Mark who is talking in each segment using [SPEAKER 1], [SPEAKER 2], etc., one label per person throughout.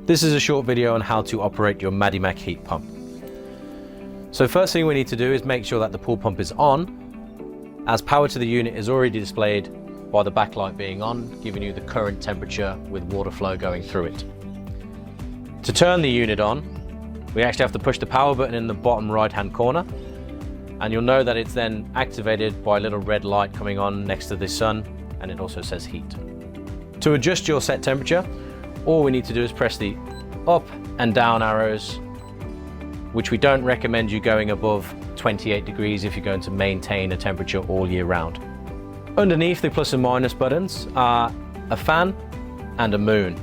[SPEAKER 1] This is a short video on how to operate your Madimac heat pump. So first thing we need to do is make sure that the pool pump is on, as power to the unit is already displayed by the backlight being on, giving you the current temperature with water flow going through it. To turn the unit on, we actually have to push the power button in the bottom right hand corner, and you'll know that it's then activated by a little red light coming on next to the sun, and it also says heat. To adjust your set temperature, all we need to do is press the up and down arrows, which we don't recommend you going above 28 degrees if you're going to maintain a temperature all year round. Underneath the plus and minus buttons are a fan and a moon.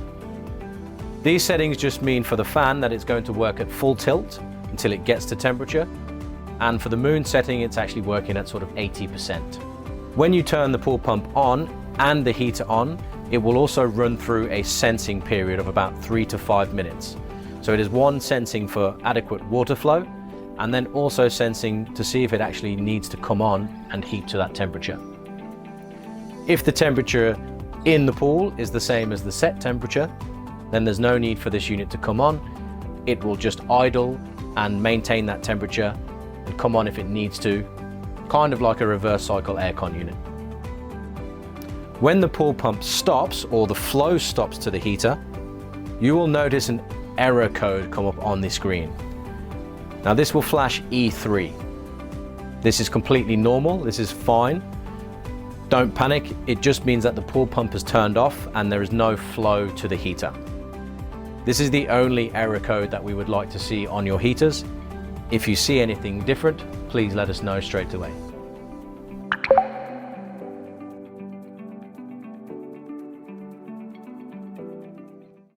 [SPEAKER 1] These settings just mean for the fan that it's going to work at full tilt until it gets to temperature, and for the moon setting it's actually working at sort of 80%. When you turn the pool pump on and the heater on, it will also run through a sensing period of about 3 to 5 minutes. So it is one, sensing for adequate water flow, and then also sensing to see if it actually needs to come on and heat to that temperature. If the temperature in the pool is the same as the set temperature, then there's no need for this unit to come on. It will just idle and maintain that temperature and come on if it needs to, kind of like a reverse cycle aircon unit. When the pool pump stops, or the flow stops to the heater, you will notice an error code come up on the screen. Now this will flash E3. This is completely normal, this is fine. Don't panic, it just means that the pool pump is turned off and there is no flow to the heater. This is the only error code that we would like to see on your heaters. If you see anything different, please let us know straight away.